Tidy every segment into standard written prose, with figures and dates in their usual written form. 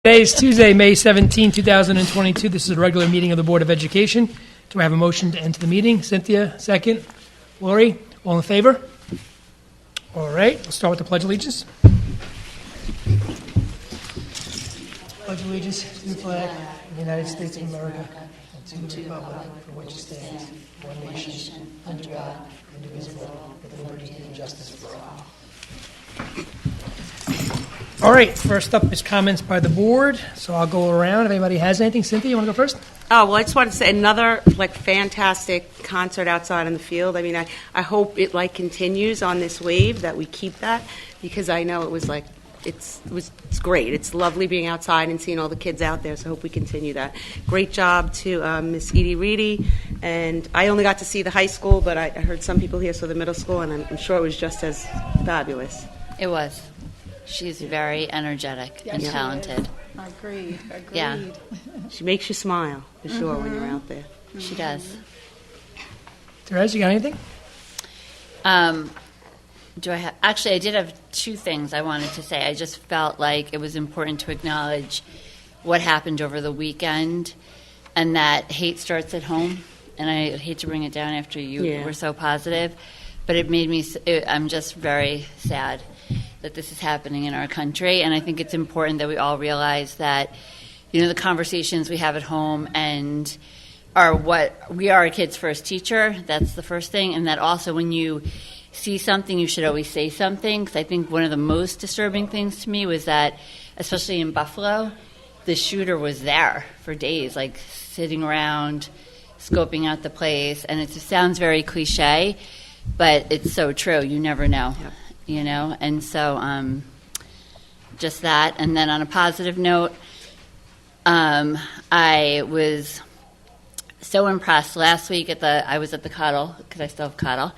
Today is Tuesday, May 17, 2022. This is a regular meeting of the Board of Education. Do I have a motion to enter the meeting? Cynthia, second. Lori, all in favor? All right, we'll start with the Pledge of Allegiance. Pledge of Allegiance to the flag of the United States of America and to the republic for which it stands, one nation, under God, indivisible, with liberty and justice for all. All right, first up is comments by the board. So I'll go around. If anybody has anything. Cynthia, you want to go first? Oh, well, I just wanted to say another, fantastic concert outside in the field. I mean, I hope it, continues on this wave, that we keep that, because I know it was, it's great. It's lovely being outside and seeing all the kids out there, so I hope we continue that. Great job to Miss Edie Reedy, and I only got to see the high school, but I heard some people here saw the middle school, and I'm sure it was just as fabulous. It was. She's very energetic and talented. Agreed. Yeah. She makes you smile, for sure, when you're out there. She does. Therese, you got anything? Actually, I did have two things I wanted to say. I just felt like it was important to acknowledge what happened over the weekend, and that hate starts at home. And I hate to bring it down after you were so positive, but it made me, I'm just very sad that this is happening in our country. And I think it's important that we all realize that, the conversations we have at home and we are a kid's first teacher. That's the first thing. And that also when you see something, you should always say something. Because I think one of the most disturbing things to me was that, especially in Buffalo, the shooter was there for days, sitting around, scoping out the place. And it just sounds very cliche, but it's so true. You never know. Yep. And so just that. And then on a positive note, I was so impressed last week I was at the Coddle, because I still have Coddle.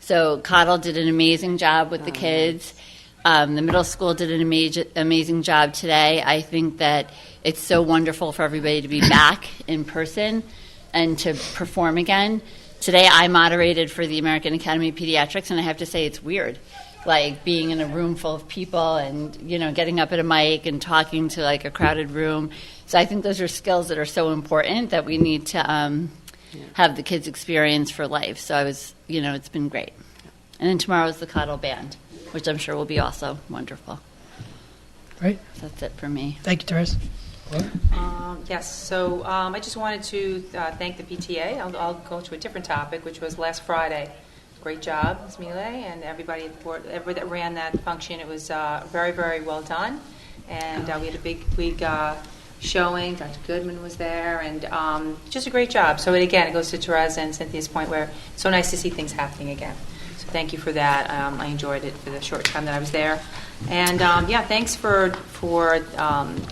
So Coddle did an amazing job with the kids. The middle school did an amazing job today. I think that it's so wonderful for everybody to be back in person and to perform again. Today I moderated for the American Academy of Pediatrics, and I have to say it's weird. Being in a room full of people and, getting up at a mic and talking to, a crowded room. So I think those are skills that are so important that we need to have the kids experience for life. So it's been great. And then tomorrow is the Coddle Band, which I'm sure will be also wonderful. Right. So that's it for me. Thank you, Therese. Yes, so I just wanted to thank the PTA. I'll go to a different topic, which was last Friday. Great job, Ms. Mile, and everybody at the board that ran that function. It was very, very well done. And we had a big showing. Dr. Goodman was there, and just a great job. So, it goes to Therese and Cynthia's point where it's so nice to see things happening again. So thank you for that. I enjoyed it for the short time that I was there. And, thanks for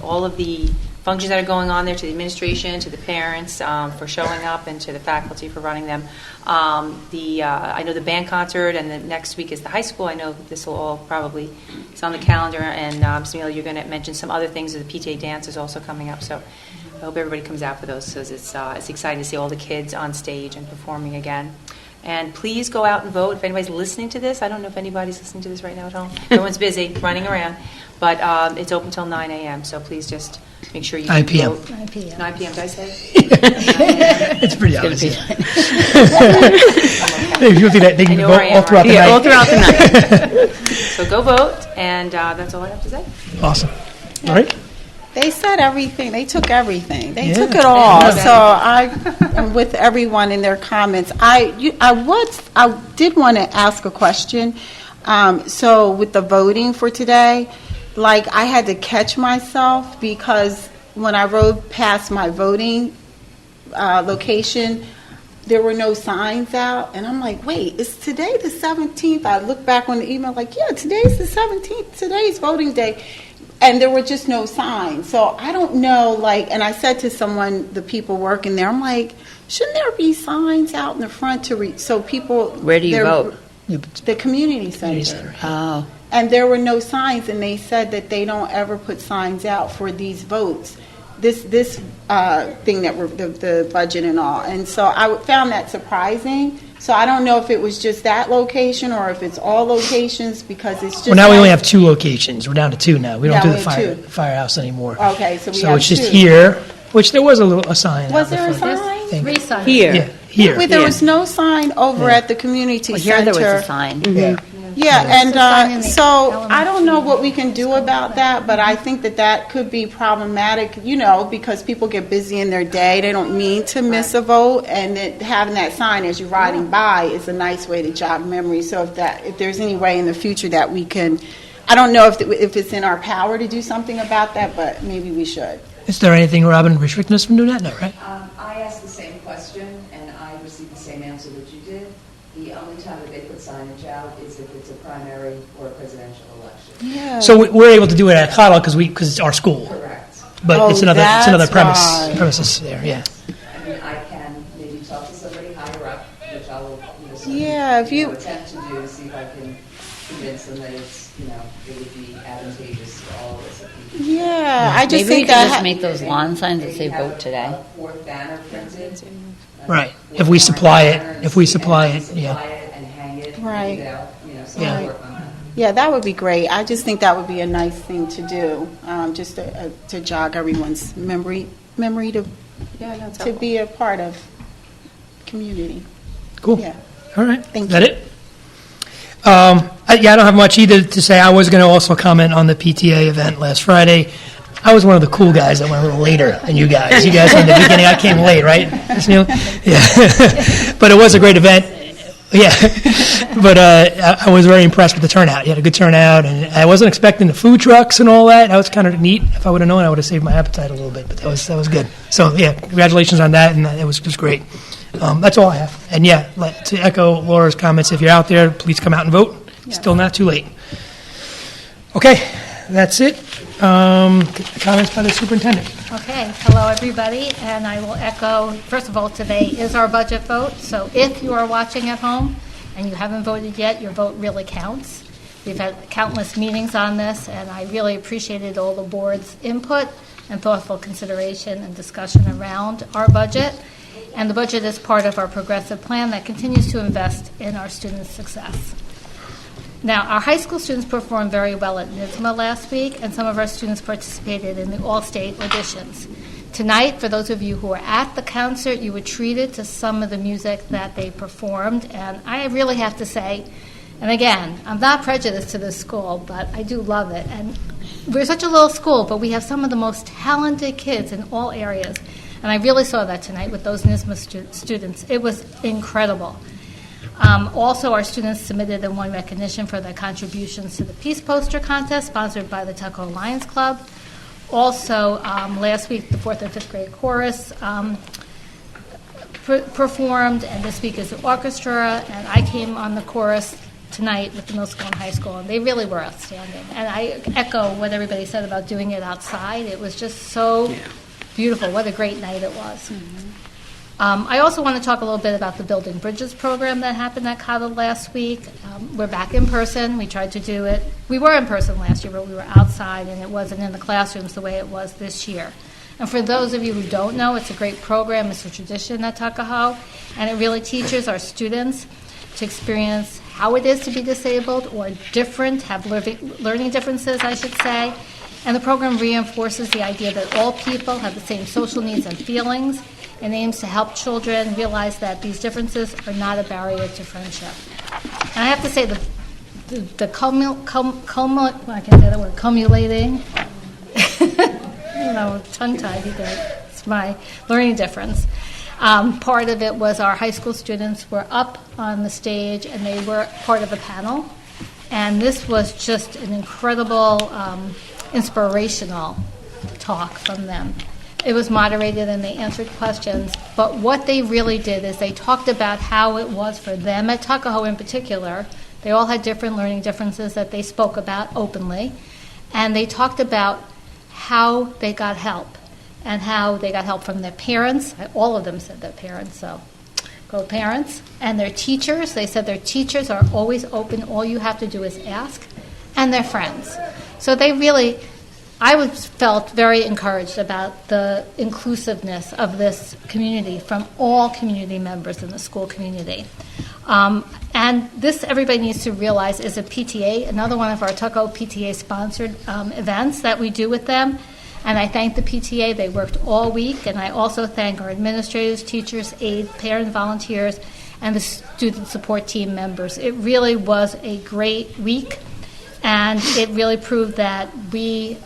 all of the functions that are going on there, to the administration, to the parents for showing up, and to the faculty for running them. I know the band concert, and the next week is the high school. I know this will all probably, it's on the calendar, and Samila, you're going to mention some other things. The Pta Dance is also coming up, so I hope everybody comes out for those, because it's exciting to see all the kids on stage and performing again. And please go out and vote. If anybody's listening to this, I don't know if anybody's listening to this right now at home. Everyone's busy running around, but it's open till 9 a.m., so please just make sure you 9 p.m. vote. 9 p.m. 9 p.m. Did I say? It's pretty obvious. They can vote all throughout the night. All throughout the night. So go vote, and that's all I have to say. Awesome. All right. They said everything. They took everything. They took it all. So I am with everyone in their comments. I did want to ask a question. So with the voting for today, I had to catch myself, because when I rode past my voting location, there were no signs out. And I'm like, wait, is today the 17th? I look back on the email, today's the 17th. Today's voting day. And there were just no signs. So I don't know, and I said to someone, the people working there, I'm like, shouldn't there be signs out in the front so people... Where do you vote? The community center. Oh. And there were no signs, and they said that they don't ever put signs out for these votes. This thing that we're, the budget and all. And so I found that surprising. So I don't know if it was just that location or if it's all locations, because it's just. Well, now we only like- have 2 locations. We're down to 2 now. We don't Now do we the have 2. firehouse anymore. Okay, so we So have it's just 2. here, which there was a sign. Was out there a the front, sign? I think. 3 signs. Here. Yeah, here. Wait, there was no sign over at the community Well, center. here there was a sign. Yeah. Yeah, and sign in the so I don't know elementary. what we can do about that, but I think that that could be problematic, because people get busy in their day. They don't mean to miss a vote, and that having that sign as you're riding by is a nice way to jog memory. So if there's any way in the future that we can, I don't know if it's in our power to do something about that, but maybe we should. Is there anything, Robin, restricting us from doing that? No, right? I asked the same question, and I received the same answer that you did. The only time that they put signage out is if it's a primary or a presidential election. Yeah. So we're able to do it at Cottle because it's our school. Correct. But Oh, it's another that's why. premises there, yeah. I mean, I can maybe talk to somebody higher up, which I will, certainly, Yeah, if you- attempt to do to see if I can convince them that it's, it would be advantageous to all of us. if we- Yeah, I just Maybe we think could that. just make those lawn signs that Maybe say have vote today. a 4th banner printed. Right. If we supply it, yeah. Supply it and hang it. Right. So Yeah. I'll work on that. Yeah, that would be great. I just think that would be a nice thing to do, just to jog everyone's memory to be a part of community. Cool. Yeah. All right. Thank Is that it? I don't have much either to say. I was going to also comment on the PTA event last Friday. I was one of the cool guys that went a little later than you guys. You guys in the beginning, I came late, right? Ms. Neal? Yeah. But it was a great event. Yeah. But I was very impressed with the turnout. You had a good turnout, and I wasn't expecting the food trucks and all that. That was kind of neat. If I would have known, I would have saved my appetite a little bit, but that was good. So, yeah, congratulations on that, and it was just great. That's all I have. And, yeah, to echo Laura's comments, if you're out there, please come out and vote. Still not too late. Okay, that's it. Comments by the superintendent. Okay, hello, everybody, and I will echo, first of all, today is our budget vote, so if you are watching at home and you haven't voted yet, your vote really counts. We've had countless meetings on this, and I really appreciated all the board's input and thoughtful consideration and discussion around our budget. And the budget is part of our progressive plan that continues to invest in our students' success. Now, our high school students performed very well at NYSSMA last week, and some of our students participated in the all-state auditions. Tonight, for those of you who were at the concert, you were treated to some of the music that they performed, and I really have to say, and again, I'm not prejudiced to this school, but I do love it. And we're such a little school, but we have some of the most talented kids in all areas, and I really saw that tonight with those NYSSMA students. It was incredible. Also, our students submitted and won recognition for their contributions to the Peace Poster Contest sponsored by the Tuckahoe Lions Club. Also, last week, the 4th and 5th grade chorus performed, and this week is the orchestra, and I came on the chorus tonight with the middle school and high school, and they really were outstanding. And I echo what everybody said about doing it outside. It was just so beautiful. What a great night it was. I also want to talk a little bit about the Building Bridges program that happened at Cottle last week. We're back in person. We tried to do it. We were in person last year, but we were outside, and it wasn't in the classrooms the way it was this year. And for those of you who don't know, it's a great program. It's a tradition at Tuckahoe, and it really teaches our students to experience how it is to be disabled or different, have learning differences, I should say. And the program reinforces the idea that all people have the same social needs and feelings, and aims to help children realize that these differences are not a barrier to friendship. And I have to say the cumulating, tongue-tied, it's my learning difference. Part of it was our high school students were up on the stage and they were part of a panel. And this was just an incredible, inspirational talk from them. It was moderated and they answered questions, but what they really did is they talked about how it was for them at Tuckahoe in particular. They all had different learning differences that they spoke about openly, and they talked about how they got help and how they got help from their parents. All of them said their parents, so go parents. And their teachers, they said their teachers are always open. All you have to do is ask, and their friends. So they really... I felt very encouraged about the inclusiveness of this community from all community members in the school community. And this, everybody needs to realize, is a PTA, another one of our Tuckahoe PTA-sponsored events that we do with them. And I thank the PTA. They worked all week. And I also thank our administrators, teachers, aides, parents, volunteers, and the student support team members. It really was a great week. And it really proved that we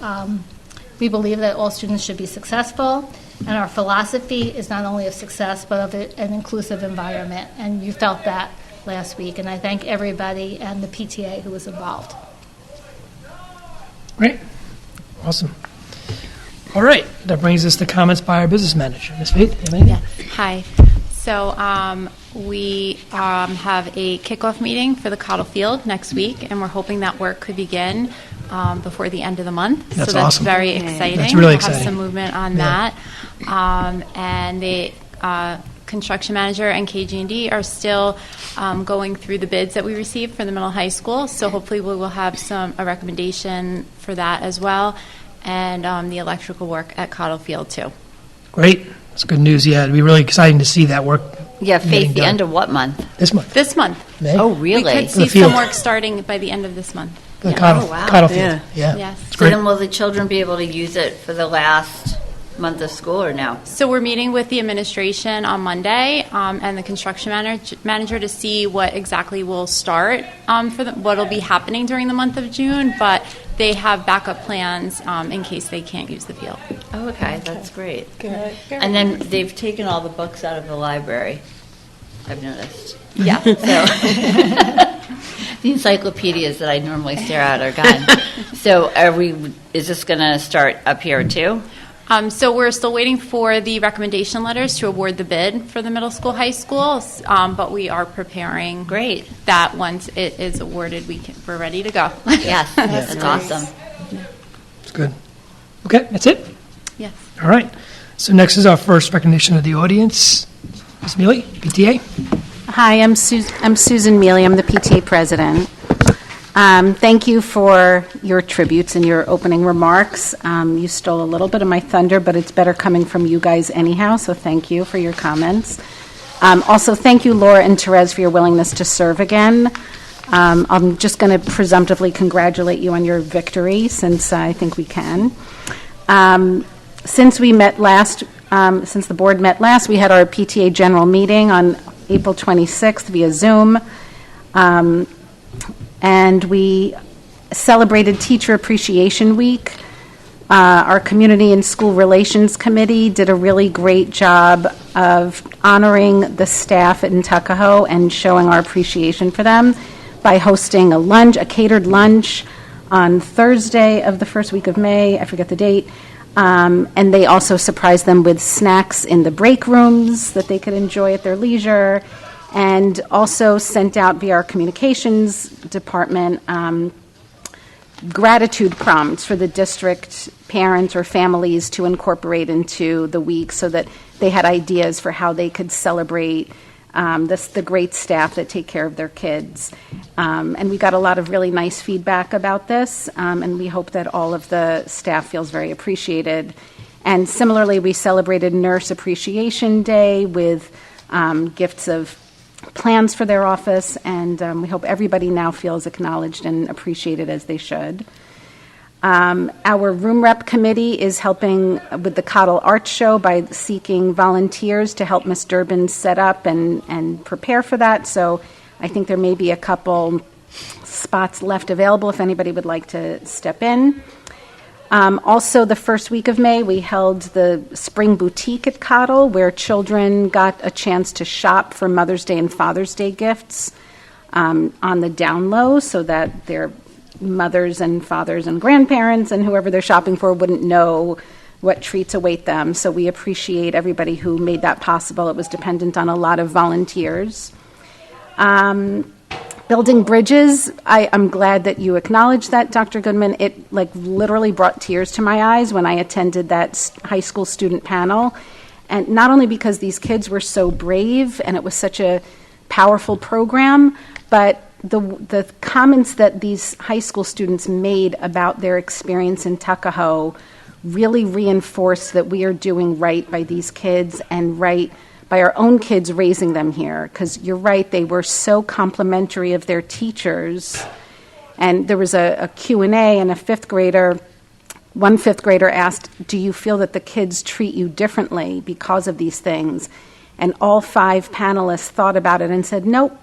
believe that all students should be successful. And our philosophy is not only of success, but of an inclusive environment. And you felt that last week. And I thank everybody and the PTA who was involved. Great. Awesome. All right. That brings us to comments by our business manager. Ms. Faith, anything? Yeah. Hi. So we have a kickoff meeting for the Cottle Field next week, and we're hoping that work could begin before the end of the month. That's so that's awesome. very exciting. That's really We'll exciting. have some movement on that. And the construction manager and KG&D are still going through the bids that we received for the middle high school. So hopefully we will have a recommendation for that as well, and the electrical work at Cottle Field too. Great. That's good news. Yeah, it'd be really exciting to see that work. Yeah, getting Faith, the done. end of what month? This month. This month. May? Oh, We really? could see The field. some work starting by the end of this month. The Yeah. Cottle, Oh, wow. Cottle Field. Yeah. Yes. It's So great. then will the children be able to use it for the last month of school or no? So we're meeting with the administration on Monday and the construction manager to see what exactly will start for what will be happening during the month of June, but they have backup plans in case they can't use the field. Oh, okay, that's great. And then they've taken all the books out of the library, I've noticed. Yeah. So the encyclopedias that I normally stare at are gone. So is this going to start up here too? So we're still waiting for the recommendation letters to award the bid for the middle school, high school, but we are preparing Great. that once it is awarded, we're ready to go. Yes, that's awesome. It's good. Okay, that's it? Yes. All right. So next is our first recognition of the audience. Ms. Mealy, PTA. Hi, I'm Susan Mealy. I'm the PTA president. Thank you for your tributes and your opening remarks. You stole a little bit of my thunder, but it's better coming from you guys anyhow, so thank you for your comments. Also, thank you, Laura and Therese, for your willingness to serve again. I'm just going to presumptively congratulate you on your victory, since I think we can. Since the board met last, we had our PTA general meeting on April 26th via Zoom. And we celebrated Teacher Appreciation Week. Our Community and School Relations Committee did a really great job of honoring the staff in Tuckahoe and showing our appreciation for them by hosting a catered lunch on Thursday of the first week of May. I forget the date. And they also surprised them with snacks in the break rooms that they could enjoy at their leisure, and also sent out via our communications department gratitude prompts for the district parents or families to incorporate into the week so that they had ideas for how they could celebrate the great staff that take care of their kids. And we got a lot of really nice feedback about this, and we hope that all of the staff feels very appreciated. And similarly, we celebrated Nurse Appreciation Day with gifts of plans for their office, and we hope everybody now feels acknowledged and appreciated as they should. Our room rep committee is helping with the Cottle Arts Show by seeking volunteers to help Ms. Durbin set up and prepare for that. So I think there may be a couple spots left available if anybody would like to step in. Also, the first week of May, we held the Spring Boutique at Cottle, where children got a chance to shop for Mother's Day and Father's Day gifts on the down low, so that their mothers and fathers and grandparents and whoever they're shopping for wouldn't know what treats await them. So we appreciate everybody who made that possible. It was dependent on a lot of volunteers. Building bridges, I'm glad that you acknowledged that, Dr. Goodman. It literally brought tears to my eyes when I attended that high school student panel. And not only because these kids were so brave and it was such a powerful program, but the comments that these high school students made about their experience in Tuckahoe really reinforced that we are doing right by these kids and right by our own kids raising them here, because you're right, they were so complimentary of their teachers. And there was a Q&A, and one fifth grader asked, do you feel that the kids treat you differently because of these things? And all 5 panelists thought about it and said, nope,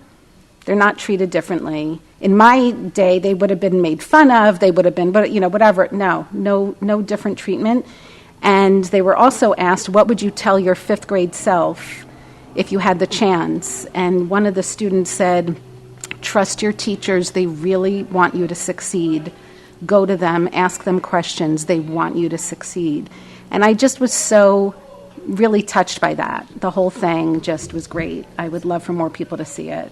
they're not treated differently. In my day, they would have been made fun of, they would have been, whatever. No different treatment. And they were also asked, what would you tell your 5th grade self if you had the chance? And one of the students said, trust your teachers, they really want you to succeed. Go to them, ask them questions, they want you to succeed. And I just was so really touched by that. The whole thing just was great. I would love for more people to see it.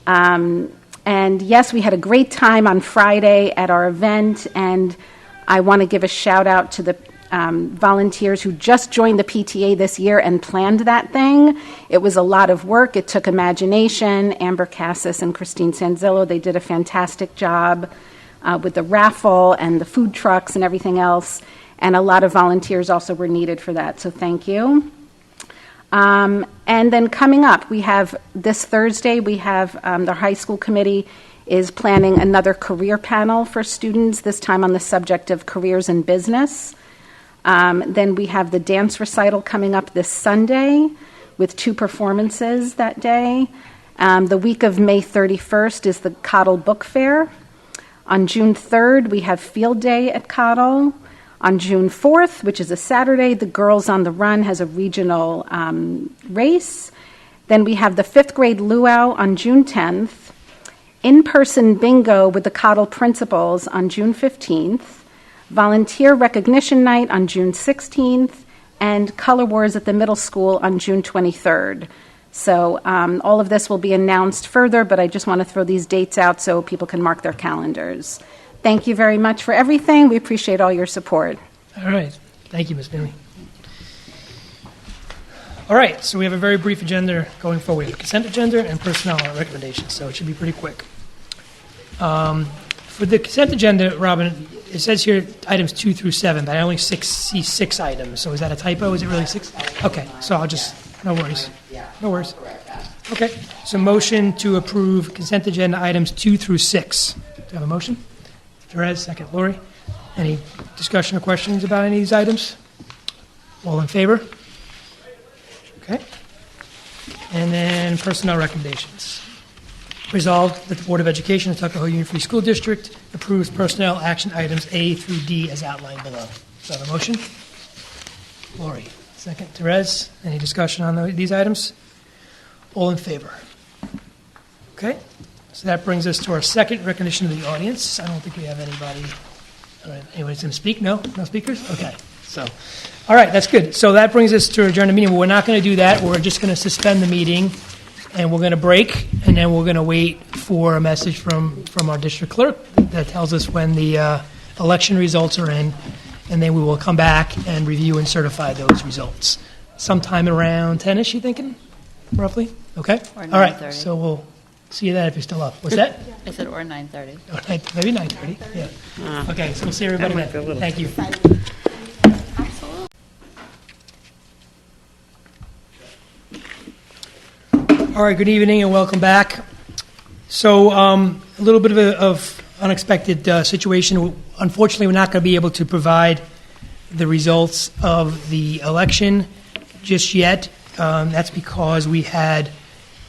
And yes, we had a great time on Friday at our event, and I want to give a shout out to the volunteers who just joined the PTA this year and planned that thing. It was a lot of work. It took imagination. Amber Cassis and Christine Sanzillo, they did a fantastic job with the raffle and the food trucks and everything else. And a lot of volunteers also were needed for that, so thank you. And then coming up, we have this Thursday, we have the high school committee is planning another career panel for students, this time on the subject of careers in business. Then we have the dance recital coming up this Sunday with 2 performances that day. The week of May 31st is the Cottle Book Fair. On June 3rd, we have Field Day at Cottle. On June 4th, which is a Saturday, the Girls on the Run has a regional race. Then we have the 5th grade luau on June 10th, in-person bingo with the Cottle principals on June 15th, volunteer recognition night on June 16th, and color wars at the middle school on June 23rd. So all of this will be announced further, but I just want to throw these dates out so people can mark their calendars. Thank you very much for everything. We appreciate all your support. All right. Thank you, Ms. Bailey. All right, so we have a very brief agenda going forward. We have consent agenda and personnel recommendations, so it should be pretty quick. For the consent agenda, Robin, it says here items 2 through 7, but I only see 6 items. So is that a typo? Is it really 6? Okay, so I'll just, no worries. No worries. Okay, so motion to approve consent agenda items 2 through 6. Do you have a motion? Therese, second. Lori, any discussion or questions about any of these items? All in favor? Okay. And then personnel recommendations. Resolved that the Board of Education of Tuckahoe Union Free School District approves personnel action items A through D as outlined below. So have a motion? Lori, second. Therese, any discussion on these items? All in favor? Okay. So that brings us to our second recognition of the audience. I don't think we have anybody. All right, anybody's going to speak? No? No speakers? Okay. So, all right, that's good. So that brings us to adjourn the meeting. But we're not going to do that. We're just going to suspend the meeting, and we're going to break, and then we're going to wait for a message from our district clerk that tells us when the election results are in, and then we will come back and review and certify those results. Sometime around 10-ish, you thinking, roughly? Okay? Or all right, 9:30. so we'll see you then if you're still up. What's that? I said or 9:30. Or maybe 9:30, yeah. Okay, so we'll see everybody then. Thank you. All right, good evening and welcome back. So a little bit of unexpected situation. Unfortunately, we're not going to be able to provide the results of the election just yet. That's because we had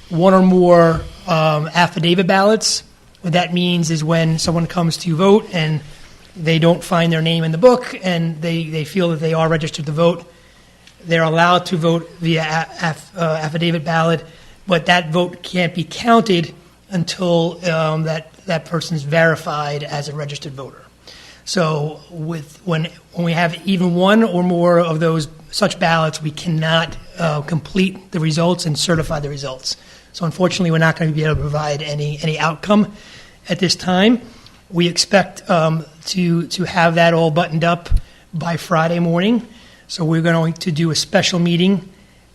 one or more affidavit ballots. What that means is when someone comes to vote and they don't find their name in the book and they feel that they are registered to vote, they're allowed to vote via affidavit ballot, but that vote can't be counted until that person's verified as a registered voter. So when we have even one or more of those such ballots, we cannot complete the results and certify the results. So unfortunately, we're not going to be able to provide any outcome at this time. We expect to have that all buttoned up by Friday morning. So we're going to do a special meeting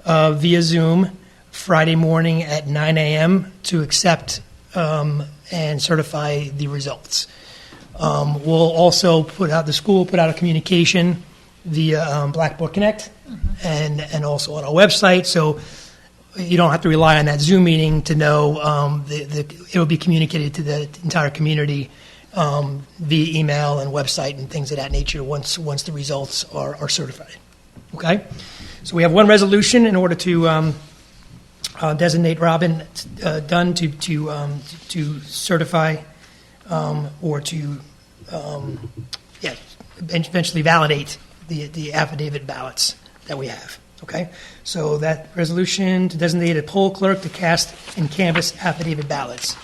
via Zoom Friday morning at 9 a.m. to accept and certify the results. We'll also the school will put out a communication via Blackboard Connect and also on our website. So you don't have to rely on that Zoom meeting to know it will be communicated to the entire community via email and website and things of that nature once the results are certified. Okay? So we have one resolution in order to designate Robin Dunn to certify or to eventually validate the affidavit ballots that we have. Okay, so that resolution to designate a poll clerk to cast and canvass affidavit ballots.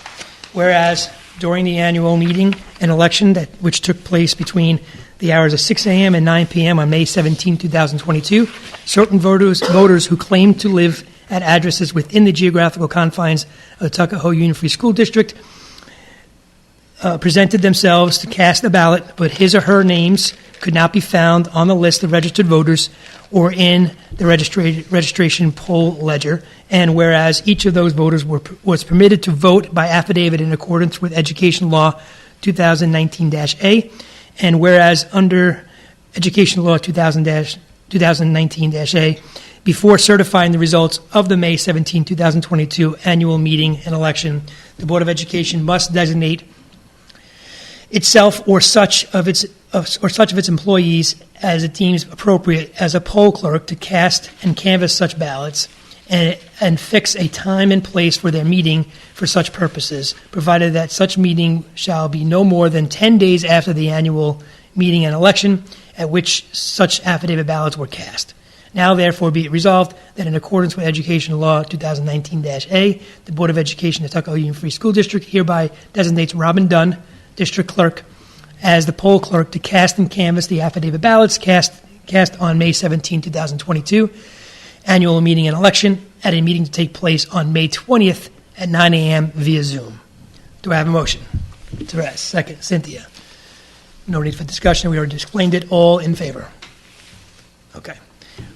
Whereas during the annual meeting and election which took place between the hours of 6 a.m. and 9 p.m. on May 17, 2022, certain voters who claimed to live at addresses within the geographical confines of the Tuckahoe Union Free School District presented themselves to cast a ballot, but his or her names could not be found on the list of registered voters or in the registration poll ledger. And whereas each of those voters was permitted to vote by affidavit in accordance with Education Law 2019-A, and whereas under Education Law 2019-A, before certifying the results of the May 17, 2022 annual meeting and election, the Board of Education must designate itself or such of its employees as it deems appropriate as a poll clerk to cast and canvass such ballots and fix a time and place for their meeting for such purposes, provided that such meeting shall be no more than 10 days after the annual meeting and election at which such affidavit ballots were cast. Now, therefore, be it resolved that in accordance with Education Law 2019-A, the Board of Education of Tuckahoe Union Free School District hereby designates Robin Dunn, District Clerk, as the poll clerk to cast and canvass the affidavit ballots cast on May 17, 2022, annual meeting and election, at a meeting to take place on May 20th at 9 a.m. via Zoom. Do I have a motion? Therese, second. Cynthia. No need for discussion. We already explained it. All in favor? Okay.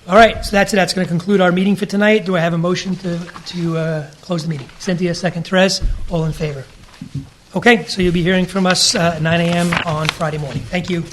All right, so that's it. That's going to conclude our meeting for tonight. Do I have a motion to close the meeting? Cynthia, second. Therese, all in favor? Okay, so you'll be hearing from us at 9 a.m. on Friday morning. Thank you.